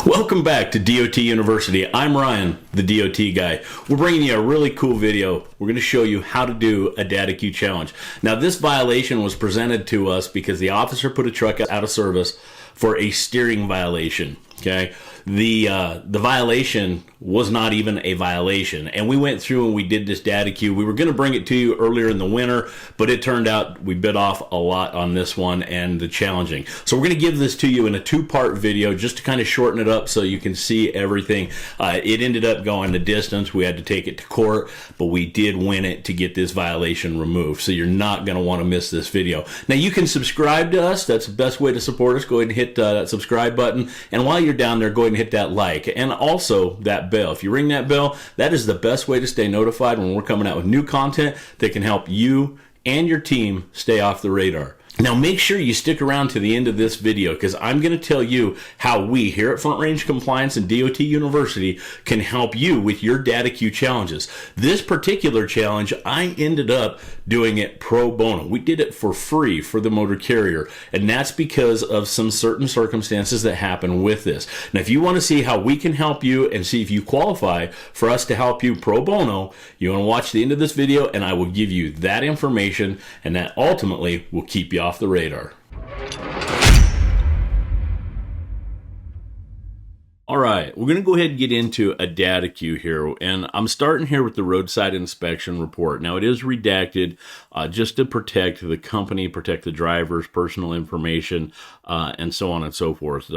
Welcome back to D.O.T. University. I'm Ryan, the D.O.T. guy. We're bringing you a really cool video. We're going to show you how to do a DataQ challenge. Now, this violation was presented to us because the officer put a truck out of service for a steering violation. Okay, the violation was not even a violation, and we went through and we did this DataQ. We were going to bring it to you earlier in the winter, but it turned out we bit off a lot on this one and the challenging. So we're going to give this to you in a two-part video just to kind of shorten it up so you can see everything. It ended up going the distance. We had to take it to court, but we did win it to get this violation removed. So you're not going to want to miss this video. Now you can subscribe to us. That's the best way to support us. Go ahead and hit that subscribe button, and while you're down there, go ahead and hit that like and also that bell. If you ring that bell, that is the best way to stay notified when we're coming out with new content that can help you and your team stay off the radar. Now make sure you stick around to the end of this video because I'm going to tell you how we here at Front Range Compliance and D.O.T. University can help you with your DataQ challenges. This particular challenge, I ended up doing it pro bono. We did it for free for the motor carrier, and that's because of some certain circumstances that happen with this. Now if you want to see how we can help you and see if you qualify for us to help you pro bono, you want to watch the end of this video and I will give you that information, and that ultimately will keep you off the radar. All right, we're going to go ahead and get into a DataQ here, and I'm starting here with the roadside inspection report. Now, it is redacted just to protect the company, protect the driver's personal information, and so on and so forth,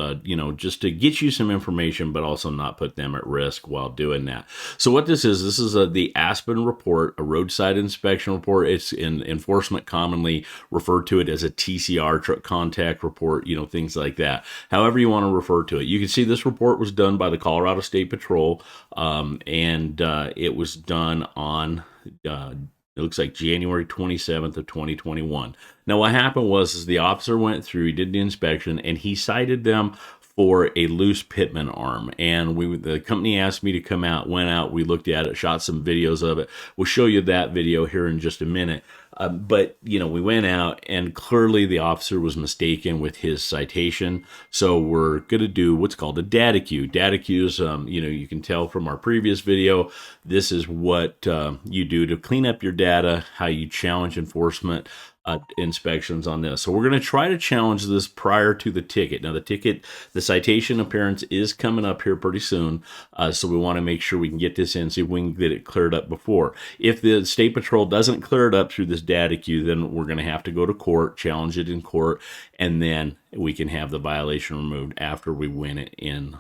just to get you some information, but also not put them at risk while doing that. So what this is the Aspen report, a roadside inspection report. It's in enforcement commonly referred to it as a TCR, truck contact report, things like that. However you want to refer to it. You can see this report was done by the Colorado State Patrol, and it was done on it looks like January 27th of 2021. Now what happened was the officer went through, he did the inspection, and he cited them for a loose pitman arm. And the company asked me to come out, went out, we looked at it, shot some videos of it. We'll show you that video here in just a minute. But we went out and clearly the officer was mistaken with his citation. So we're going to do what's called a DataQ. DataQ is, you can tell from our previous video, this is what you do to clean up your data, how you challenge enforcement inspections on this. So we're going to try to challenge this prior to the ticket. Now the citation appearance is coming up here pretty soon. So we want to make sure we can get this in, see if we can get it cleared up before. If the State Patrol doesn't clear it up through this DataQ, then we're going to have to go to court, challenge it in court, and then we can have the violation removed after we win it in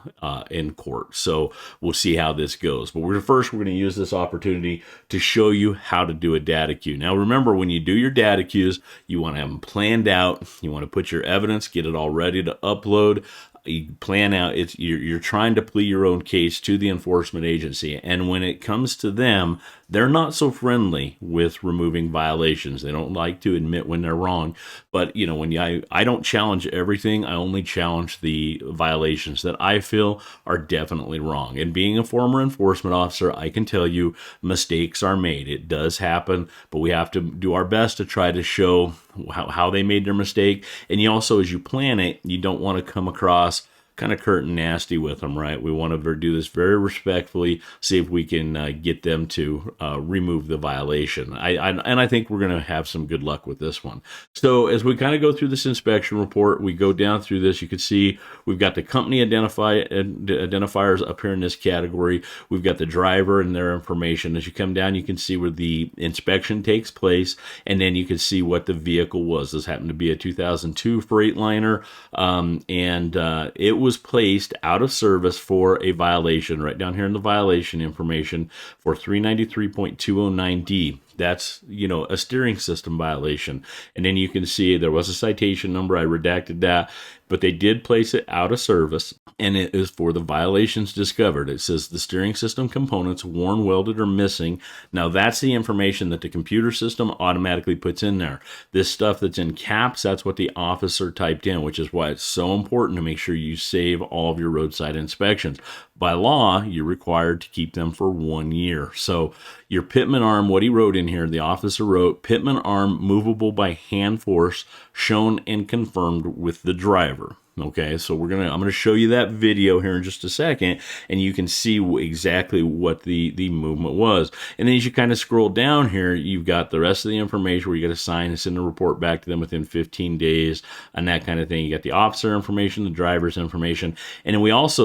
court. So we'll see how this goes. But we're going to use this opportunity to show you how to do a DataQ. Now remember, when you do your DataQs, you want to have them planned out. You want to put your evidence, get it all ready to upload. You plan out, you're trying to plead your own case to the enforcement agency. And when it comes to them, they're not so friendly with removing violations. They don't like to admit when they're wrong. But, I don't challenge everything. I only challenge the violations that I feel are definitely wrong. And being a former enforcement officer, I can tell you mistakes are made. It does happen, but we have to do our best to try to show how they made their mistake. And you also, as you plan it, you don't want to come across kind of curt and nasty with them, right? We want to do this very respectfully, see if we can get them to remove the violation. And I think we're going to have some good luck with this one. So as we kind of go through this inspection report, we go down through this, you can see we've got the company identifiers up here in this category. We've got the driver and their information. As you come down, you can see where the inspection takes place, and then you can see what the vehicle was. This happened to be a 2002 Freightliner, and it was placed out of service for a violation right down here in the violation information for 393.209D. That's, a steering system violation. And then you can see there was a citation number. I redacted that, but they did place it out of service, and it is for the violations discovered. It says the steering system components worn, welded, or missing. Now that's the information that the computer system automatically puts in there. This stuff that's in caps, that's what the officer typed in, which is why it's so important to make sure you save all of your roadside inspections. By law, you're required to keep them for 1 year. So your pitman arm, what he wrote in here, the officer wrote, pitman arm movable by hand force shown and confirmed with the driver. Okay, so I'm gonna show you that video here in just a second, and you can see exactly what the movement was. And then as you kind of scroll down here, you've got the rest of the information where you got to sign and send a report back to them within 15 days and that kind of thing. You got the officer information, the driver's information, and then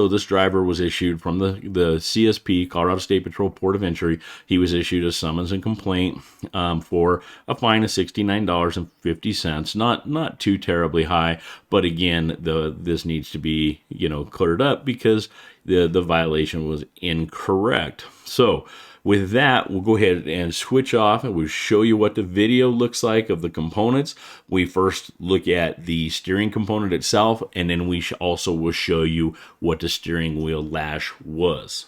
this driver was issued from the CSP, Colorado State Patrol Port of Entry. He was issued a summons and complaint for a fine of $69.50. Not too terribly high, but again, this needs to be cleared up because the violation was incorrect. So with that, we'll go ahead and switch off and we'll show you what the video looks like of the components. We first look at the steering component itself, and then we also will show you what the steering wheel lash was.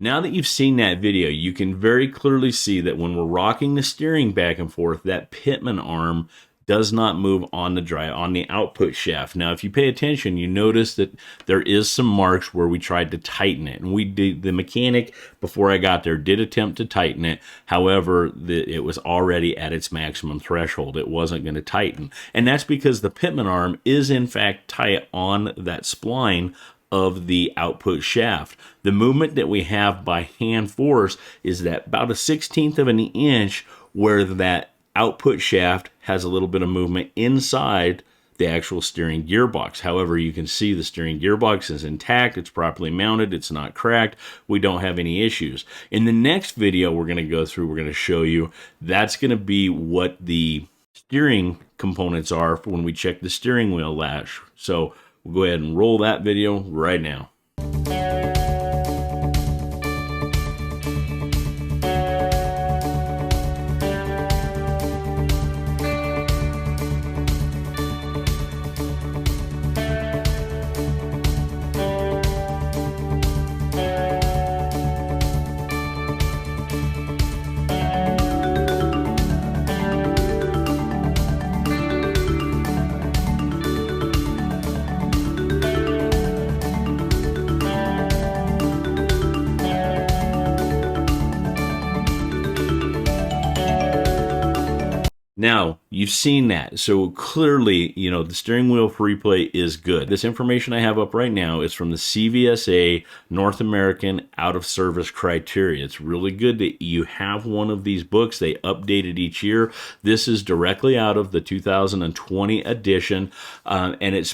Now that you've seen that video, you can very clearly see that when we're rocking the steering back and forth, that pitman arm does not move on the output shaft. Now, if you pay attention, you notice that there is some marks where we tried to tighten it. And the mechanic, before I got there, did attempt to tighten it. However, it was already at its maximum threshold. It wasn't going to tighten. And that's because the pitman arm is in fact tight on that spline of the output shaft. The movement that we have by hand force is that about a 1/16 of an inch where that output shaft has a little bit of movement inside the actual steering gearbox. However, you can see the steering gearbox is intact, it's properly mounted, it's not cracked, we don't have any issues. In the next video we're going to go through, we're going to show you that's going to be what the steering components are for when we check the steering wheel lash. So we'll go ahead and roll that video right now. Now, you've seen that. So clearly, the steering wheel free play is good. This information I have up right now is from the CVSA North American Out of Service Criteria. It's really good that you have one of these books. They update it each year. This is directly out of the 2020 edition, and this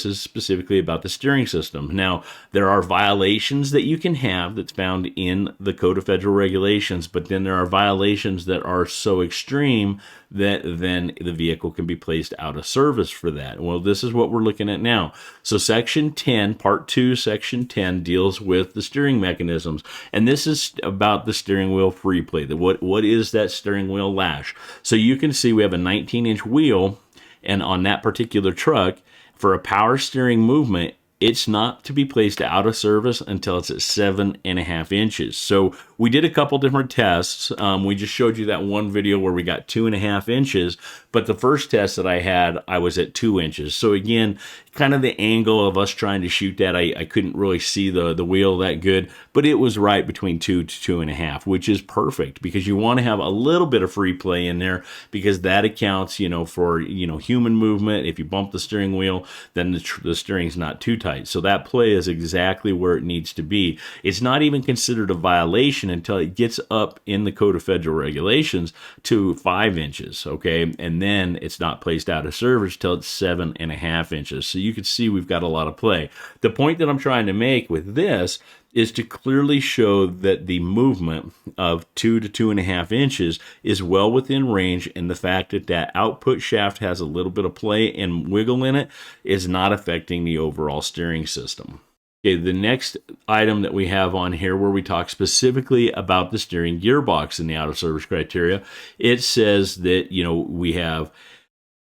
is specifically about the steering system. Now, there are violations that you can have that's found in the Code of Federal Regulations, but then there are violations that are so extreme that then the vehicle can be placed out of service for that. Well, this is what we're looking at now. So Section 10, Part 2, Section 10 deals with the steering mechanisms. And this is about the steering wheel free play. What is that steering wheel lash? So you can see we have a 19-inch wheel, and on that particular truck, for a power steering movement, it's not to be placed out of service until it's at 7.5 inches. So we did a couple different tests. We just showed you that one video where we got 2.5 inches, but the first test that I had, I was at 2 inches. So again, kind of the angle of us trying to shoot that, I couldn't really see the wheel that good, but it was right between 2 to 2.5, which is perfect because you want to have a little bit of free play in there because that accounts, for, human movement. If you bump the steering wheel, then the steering's not too tight. So that play is exactly where it needs to be. It's not even considered a violation until it gets up in the Code of Federal Regulations to 5 inches, okay? And then it's not placed out of service till it's 7.5 inches. So you can see we've got a lot of play. The point that I'm trying to make with this is to clearly show that the movement of 2 to 2.5 inches is well within range, and the fact that that output shaft has a little bit of play and wiggle in it is not affecting the overall steering system. Okay, the next item that we have on here where we talk specifically about the steering gearbox in the out of service criteria, it says that, we have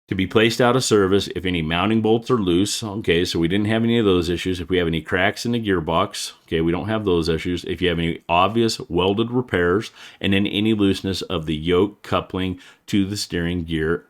to be placed out of service if any mounting bolts are loose. Okay, so we didn't have any of those issues. If we have any cracks in the gearbox, okay, we don't have those issues. If you have any obvious welded repairs, and then any looseness of the yoke coupling to the steering gear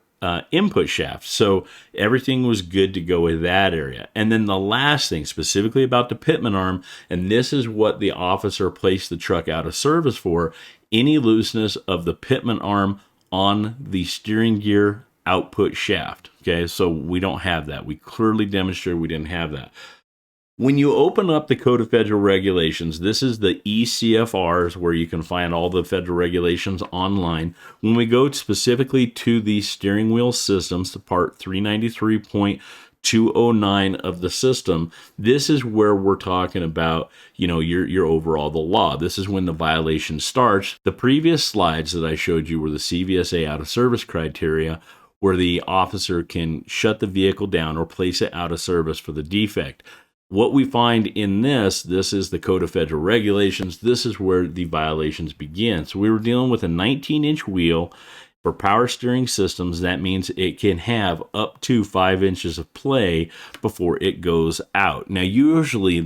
input shaft. So everything was good to go with that area. And then the last thing, specifically about the pitman arm, and this is what the officer placed the truck out of service for, any looseness of the pitman arm on the steering gear output shaft. Okay, so we don't have that. We clearly demonstrated we didn't have that. When you open up the Code of Federal Regulations, this is the ECFRs where you can find all the federal regulations online. When we go specifically to the steering wheel systems, to part 393.209 of the system, this is where we're talking about, your overall the law. This is when the violation starts. The previous slides that I showed you were the CVSA out of service criteria, where the officer can shut the vehicle down or place it out of service for the defect. What we find in this is the Code of Federal Regulations. This is where the violations begin. So we were dealing with a 19-inch wheel for power steering systems. That means it can have up to 5 inches of play before it goes out. Now, usually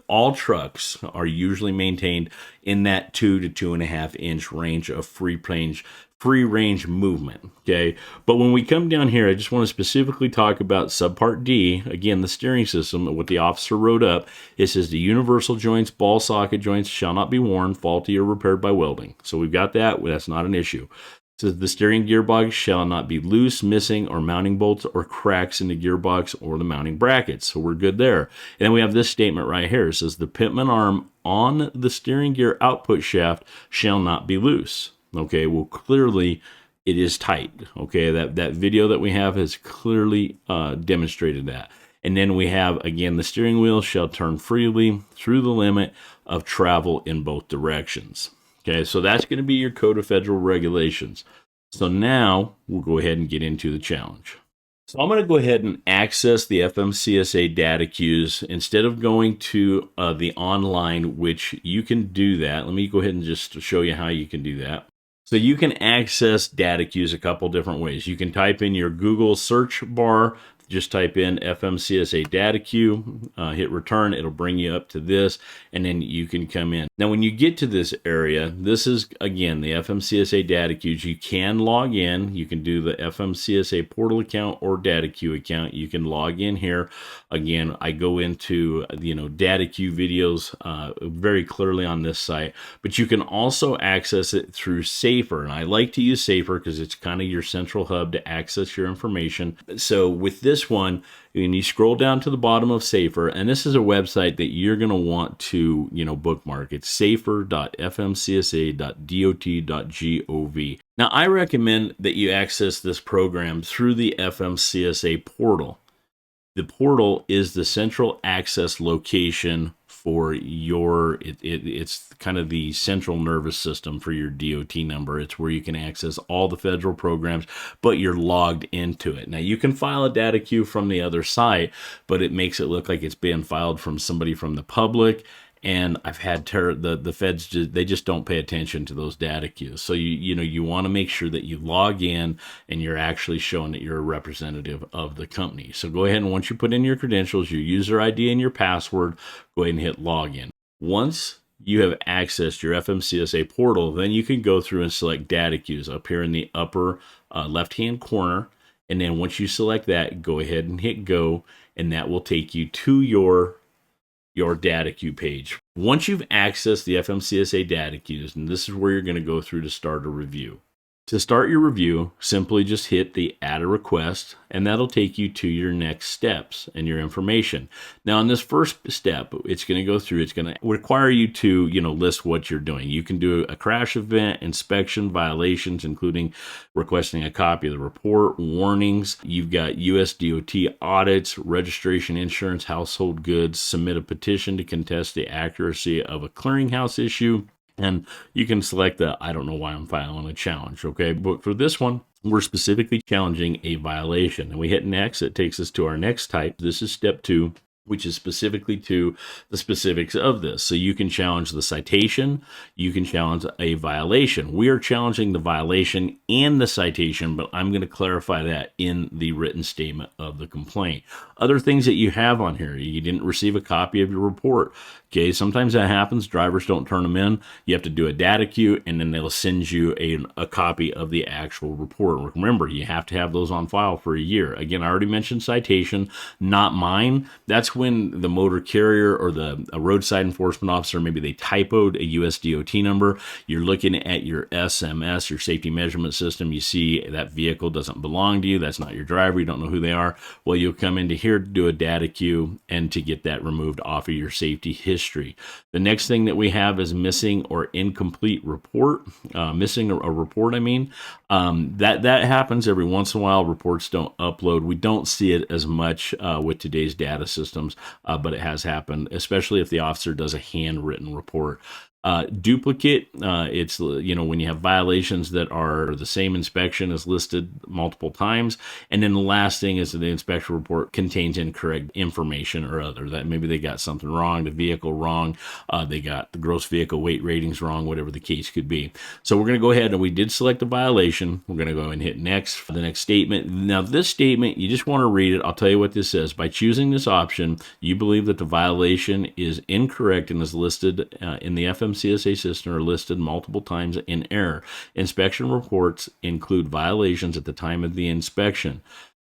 all trucks are usually maintained in that 2 to 2.5 inch range of free range movement. Okay, but when we come down here, I just want to specifically talk about subpart D. Again, the steering system, what the officer wrote up, it says the universal joints, ball socket joints shall not be worn, faulty, or repaired by welding. So we've got that. That's not an issue. It says the steering gearbox shall not be loose, missing, or mounting bolts or cracks in the gearbox or the mounting brackets. So we're good there. And then we have this statement right here. It says the pitman arm on the steering gear output shaft shall not be loose. Okay, well, clearly it is tight. Okay, that video that we have has clearly demonstrated that. And then we have, again, the steering wheel shall turn freely through the limit of travel in both directions. Okay, so that's going to be your Code of Federal Regulations. So now we'll go ahead and get into the challenge. So I'm going to go ahead and access the FMCSA DataQs instead of going to the online, which you can do that. Let me go ahead and just show you how you can do that. So you can access DataQs a couple different ways. You can type in your Google search bar, just type in FMCSA DataQ, hit return, it'll bring you up to this, and then you can come in. Now, when you get to this area, this is, again, the FMCSA DataQs. You can log in. You can do the FMCSA portal account or DataQ account. You can log in here. Again, I go into, DataQ videos very clearly on this site, but you can also access it through Safer, and I like to use Safer because it's kind of your central hub to access your information. So with this one, and you scroll down to the bottom of Safer, and this is a website that you're going to want to, bookmark. It's safer.fmcsa.dot.gov. Now, I recommend that you access this program through the FMCSA portal. The portal is the central access location for it's kind of the central nervous system for your D.O.T. number. It's where you can access all the federal programs, but you're logged into it. Now, you can file a DataQ from the other site, but it makes it look like it's being filed from somebody from the public. And I've had the feds, they just don't pay attention to those data queues. So you want to make sure that you log in and you're actually showing that you're a representative of the company. So go ahead, and once you put in your credentials, your user ID and your password, go ahead and hit login. Once you have accessed your FMCSA portal, then you can go through and select data queues up here in the upper left-hand corner. And then once you select that, go ahead and hit go, and that will take you to your DataQ page. Once you've accessed the FMCSA DataQs, and this is where you're going to go through to start a review. To start your review, simply just hit the add a request, and that'll take you to your next steps and your information. Now, in this first step, it's going to go through, it's going to require you to, list what you're doing. You can do a crash event, inspection, violations, including requesting a copy of the report, warnings. You've got US D.O.T. audits, registration, insurance, household goods, submit a petition to contest the accuracy of a clearinghouse issue. And you can select the, I don't know why I'm filing a challenge, okay? But for this one, we're specifically challenging a violation. And we hit next, it takes us to our next type. This is step 2, which is specifically to the specifics of this. So you can challenge the citation, you can challenge a violation. We are challenging the violation and the citation, but I'm going to clarify that in the written statement of the complaint. Other things that you have on here, you didn't receive a copy of your report. Okay, sometimes that happens. Drivers don't turn them in. You have to do a DataQ, and then they'll send you a copy of the actual report. Remember, you have to have those on file for a year. Again, I already mentioned citation, not mine. That's when the motor carrier or a roadside enforcement officer, maybe they typoed a US DOT number. You're looking at your SMS, your safety measurement system. You see that vehicle doesn't belong to you. That's not your driver. You don't know who they are. Well, you'll come into here to do a DataQ and to get that removed off of your safety history. The next thing that we have is missing or incomplete report. Missing a report, that happens every once in a while. Reports don't upload. We don't see it as much with today's data systems, but it has happened, especially if the officer does a handwritten report. Duplicate, it's, when you have violations that are the same inspection as listed multiple times. And then the last thing is that the inspection report contains incorrect information or other, that maybe they got something wrong, the vehicle wrong, they got the gross vehicle weight ratings wrong, whatever the case could be. So we're going to go ahead, and we did select a violation. We're going to go and hit next for the next statement. Now, this statement, you just want to read it. I'll tell you what this says. By choosing this option, you believe that the violation is incorrect and is listed in the FMCSA system are listed multiple times in error. Inspection reports include violations at the time of the inspection,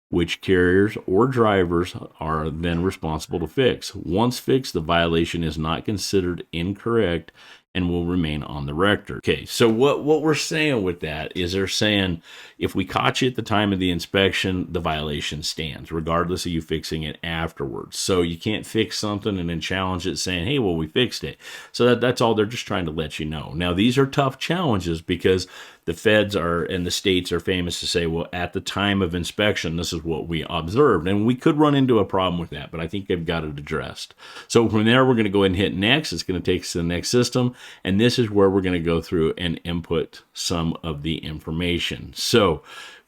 which carriers or drivers are then responsible to fix. Once fixed, the violation is not considered incorrect and will remain on the record. Okay, so what we're saying with that is they're saying if we caught you at the time of the inspection, the violation stands, regardless of you fixing it afterwards. So you can't fix something and then challenge it saying, hey, well, we fixed it. So that's all. They're just trying to let you know. Now, these are tough challenges because the feds and the states are famous to say, well, at the time of inspection, this is what we observed. And we could run into a problem with that, but I think they've got it addressed. So from there, we're going to go ahead and hit next. It's going to take us to the next system. And this is where we're going to go through and input some of the information. So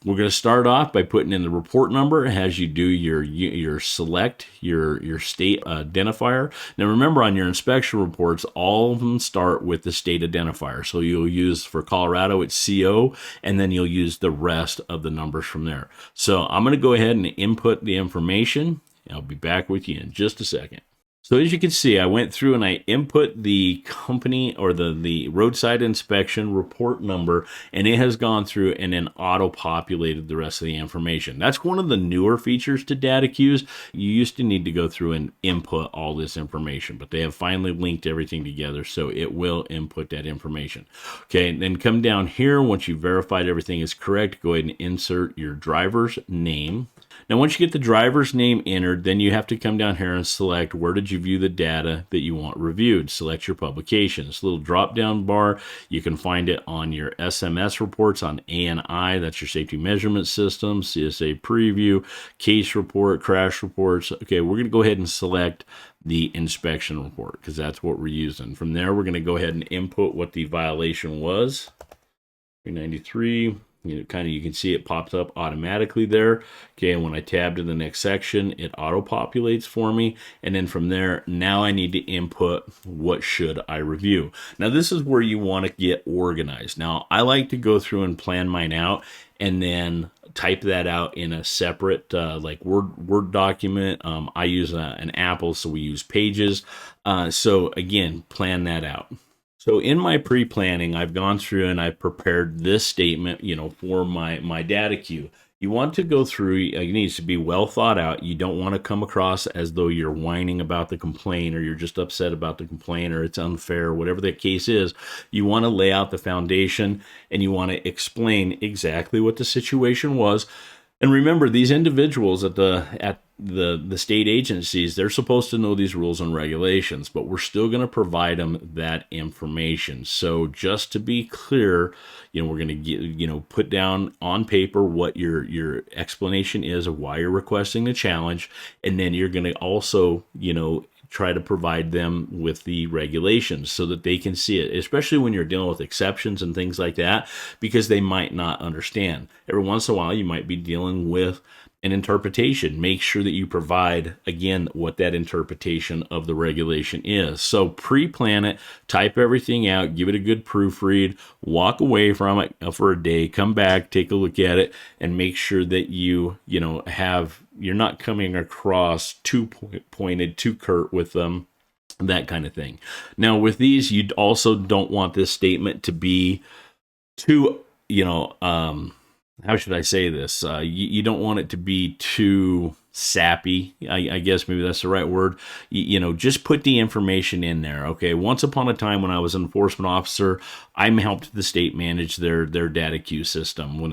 we're going to start off by putting in the report number as you do your select, your state identifier. Now remember, on your inspection reports, all of them start with the state identifier. So you'll use, for Colorado, it's CO, and then you'll use the rest of the numbers from there. So I'm going to go ahead and input the information. I'll be back with you in just a second. So as you can see, I went through and I input the company or the roadside inspection report number, and it has gone through and then auto-populated the rest of the information. That's one of the newer features to DataQs. You used to need to go through and input all this information, but they have finally linked everything together, so it will input that information. Okay, and then come down here. Once you've verified everything is correct, go ahead and insert your driver's name. Now, once you get the driver's name entered, then you have to come down here and select where did you view the data that you want reviewed. Select your publication. This little drop-down bar, you can find it on your SMS reports on ANI, that's your safety measurement system, CSA preview, case report, crash reports. Okay, we're going to go ahead and select the inspection report because that's what we're using. From there, we're going to go ahead and input what the violation was. 393. You can see it pops up automatically there. Okay, and when I tab to the next section, it auto-populates for me. And then from there, now I need to input what should I review. Now, this is where you want to get organized. Now, I like to go through and plan mine out and then type that out in a separate like Word document. I use an Apple, so we use Pages. So again, plan that out. So in my pre-planning, I've gone through and I've prepared this statement, for my data queue. You want to go through, it needs to be well thought out. You don't want to come across as though you're whining about the complaint or you're just upset about the complaint or it's unfair, whatever the case is. You want to lay out the foundation and you want to explain exactly what the situation was. And remember, these individuals at the state agencies, they're supposed to know these rules and regulations, but we're still going to provide them that information. So just to be clear, we're going to get, put down on paper what your explanation is of why you're requesting the challenge, and then you're going to also, try to provide them with the regulations so that they can see it, especially when you're dealing with exceptions and things like that, because they might not understand. Every once in a while, you might be dealing with an interpretation. Make sure that you provide, again, what that interpretation of the regulation is. So pre-plan it, type everything out, give it a good proofread, walk away from it for a day, come back, take a look at it, and make sure that you're not coming across too pointed, too curt with them, that kind of thing. Now, with these, you also don't want this statement to be too, how should I say this? You don't want it to be too sappy. I guess maybe that's the right word. Just put the information in there. Okay. Once upon a time when I was an enforcement officer, I helped the state manage their DataQ system when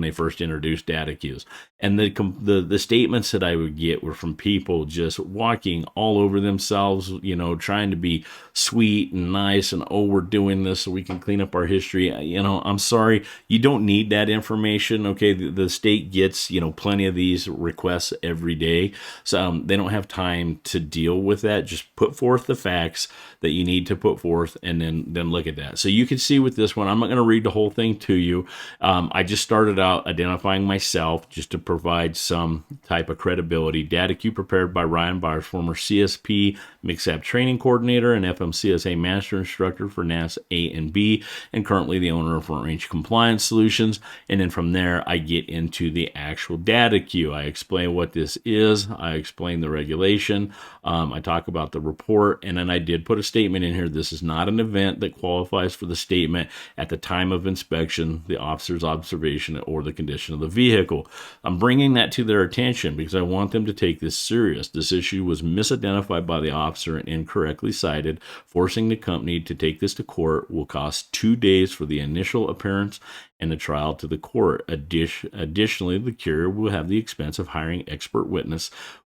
they first introduced DataQs. And the statements that I would get were from people just walking all over themselves, trying to be sweet and nice and, oh, we're doing this so we can clean up our history. I'm sorry, you don't need that information. Okay. The state gets, plenty of these requests every day. So they don't have time to deal with that. Just put forth the facts that you need to put forth and then look at that. So you can see with this one, I'm not going to read the whole thing to you. I just started out identifying myself just to provide some type of credibility. DataQ prepared by Ryan Byers, former CSP MixApp training coordinator and FMCSA master instructor for NAS A and B, and currently the owner of Front Range Compliance Solutions. And then from there, I get into the actual DataQ. I explain what this is. I explain the regulation. I talk about the report, and then I did put a statement in here. This is not an event that qualifies for the statement at the time of inspection, the officer's observation, or the condition of the vehicle. I'm bringing that to their attention because I want them to take this serious. This issue was misidentified by the officer and incorrectly cited. Forcing the company to take this to court will cost 2 days for the initial appearance and the trial to the court. Additionally, the carrier will have the expense of hiring expert witness.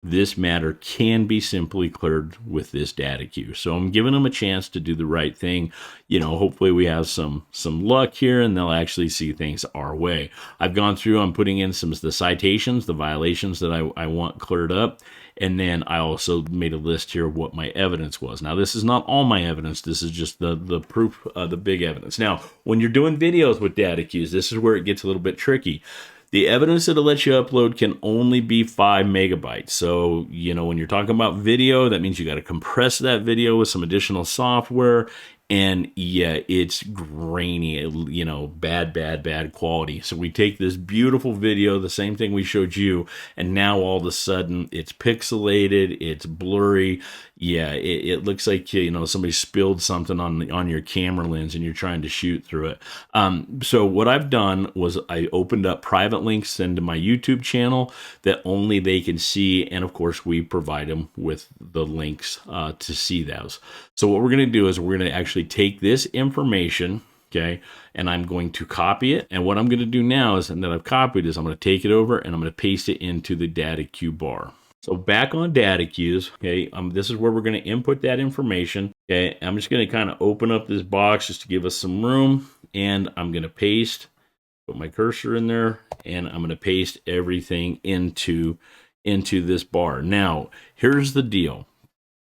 This matter can be simply cleared with this DataQ. So I'm giving them a chance to do the right thing. Hopefully we have some luck here and they'll actually see things our way. I've gone through, I'm putting in the citations, the violations that I want cleared up. And then I also made a list here of what my evidence was. Now, this is not all my evidence. This is just the proof, the big evidence. Now, when you're doing videos with DataQs, this is where it gets a little bit tricky. The evidence that it lets you upload can only be 5 megabytes. So, when you're talking about video, that means you got to compress that video with some additional software. And yeah, it's grainy, bad quality. So we take this beautiful video, the same thing we showed you, and now all of a sudden it's pixelated, it's blurry. Yeah, it looks like, somebody spilled something on your camera lens and you're trying to shoot through it. So what I've done was I opened up private links into my YouTube channel that only they can see. And of course, we provide them with the links to see those. So what we're going to do is we're going to actually take this information, okay, and I'm going to copy it. And what I'm going to do now is, and that I've copied, is I'm going to take it over and I'm going to paste it into the DataQ bar. So back on DataQs, okay, this is where we're going to input that information. Okay, I'm just going to kind of open up this box just to give us some room, and I'm going to paste, put my cursor in there, and I'm going to paste everything into this bar. Now, here's the deal.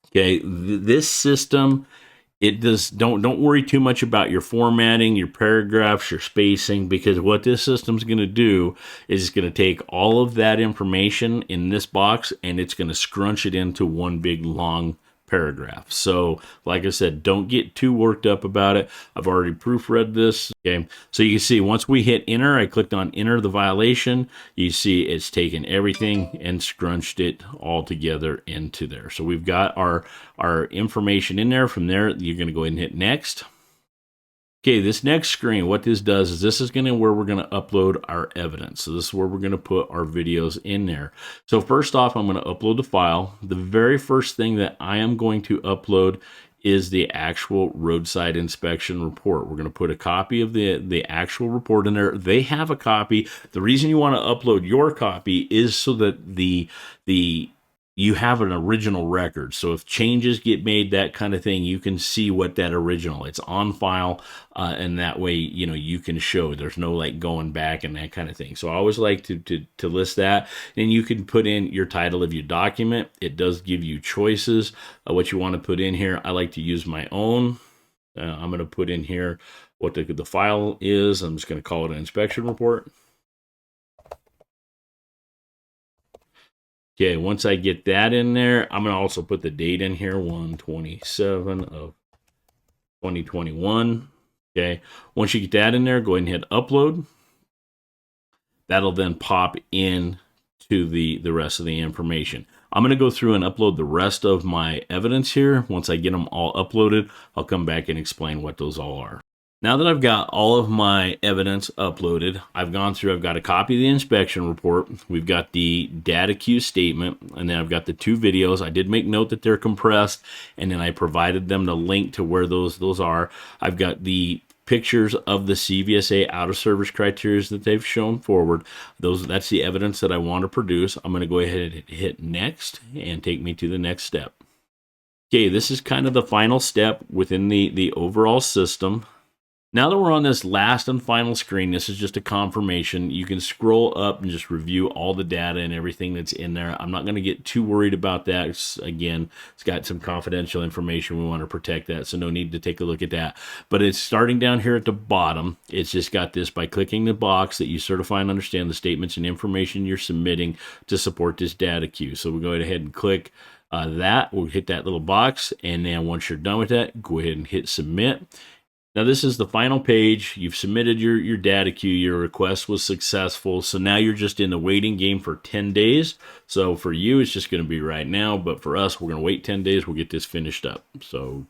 Okay, this system, don't worry too much about your formatting, your paragraphs, your spacing, because what this system's going to do is it's going to take all of that information in this box and it's going to scrunch it into one big long paragraph. So like I said, don't get too worked up about it. I've already proofread this. Okay, so you can see once we hit enter, I clicked on enter the violation. You see it's taken everything and scrunched it all together into there. So we've got our information in there. From there, you're going to go ahead and hit next. Okay, this next screen, what this does is this is where we're going to upload our evidence. So this is where we're going to put our videos in there. So first off, I'm going to upload the file. The very first thing that I am going to upload is the actual roadside inspection report. We're going to put a copy of the actual report in there. They have a copy. The reason you want to upload your copy is so that you have an original record. So if changes get made, that kind of thing, you can see what that original, it's on file, and that way, you know, you can show there's no like going back and that kind of thing. So I always like to list that. And you can put in your title of your document. It does give you choices of what you want to put in here. I like to use my own. I'm going to put in here what the file is. I'm just going to call it an inspection report. Okay, once I get that in there, I'm going to also put the date in here, 1/27 of 2021. Okay, once you get that in there, go ahead and hit upload. That'll then pop in to the rest of the information. I'm going to go through and upload the rest of my evidence here. Once I get them all uploaded, I'll come back and explain what those all are. Now that I've got all of my evidence uploaded, I've gone through, I've got a copy of the inspection report, we've got the DataQ statement, and then I've got the 2 videos. I did make note that they're compressed, and then I provided them the link to where those are. I've got the pictures of the CVSA out of service criteria that they've shown forward. That's the evidence that I want to produce. I'm going to go ahead and hit next and take me to the next step. Okay, this is kind of the final step within the overall system. Now that we're on this last and final screen, this is just a confirmation. You can scroll up and just review all the data and everything that's in there. I'm not going to get too worried about that. Again, it's got some confidential information. We want to protect that, so no need to take a look at that. But it's starting down here at the bottom. It's just got this by clicking the box that you certify and understand the statements and information you're submitting to support this DataQ. So we'll go ahead and click that. We'll hit that little box, and then once you're done with that, go ahead and hit submit. Now this is the final page. You've submitted your DataQ, your request was successful. So now you're just in the waiting game for 10 days. So for you, it's just going to be right now. But for us, we're going to wait 10 days. We'll get this finished up. So,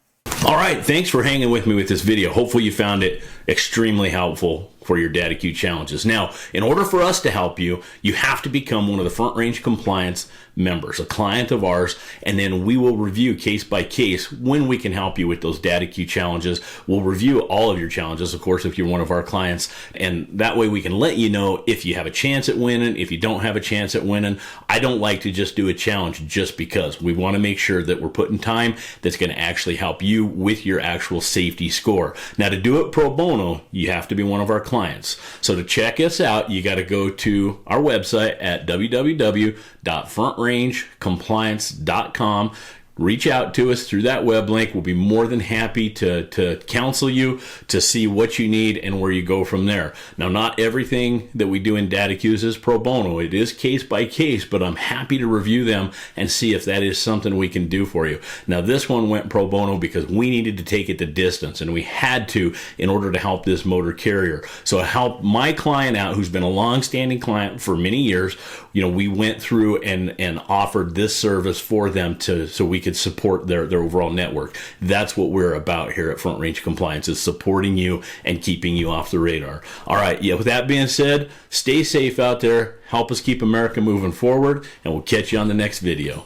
all right. Thanks for hanging with me with this video. Hopefully you found it extremely helpful for your DataQ challenges. Now, in order for us to help you, you have to become one of the Front Range Compliance members, a client of ours, and then we will review case by case when we can help you with those DataQ challenges. We'll review all of your challenges, of course, if you're one of our clients, and that way we can let you know if you have a chance at winning, if you don't have a chance at winning. I don't like to just do a challenge just because. We want to make sure that we're putting time that's going to actually help you with your actual safety score. Now, to do it pro bono, you have to be one of our clients. So to check us out, you got to go to our website at www.frontrangecompliance.com. Reach out to us through that web link. We'll be more than happy to counsel you, to see what you need and where you go from there. Now, not everything that we do in DataQs is pro bono. It is case by case, but I'm happy to review them and see if that is something we can do for you. Now, this one went pro bono because we needed to take it the distance, and we had to in order to help this motor carrier. So I helped my client out, who's been a long-standing client for many years. You know, we went through and offered this service for them so we could support their overall network. That's what we're about here at Front Range Compliance, is supporting you and keeping you off the radar. All right, yeah, with that being said, stay safe out there, help us keep America moving forward, and we'll catch you on the next video.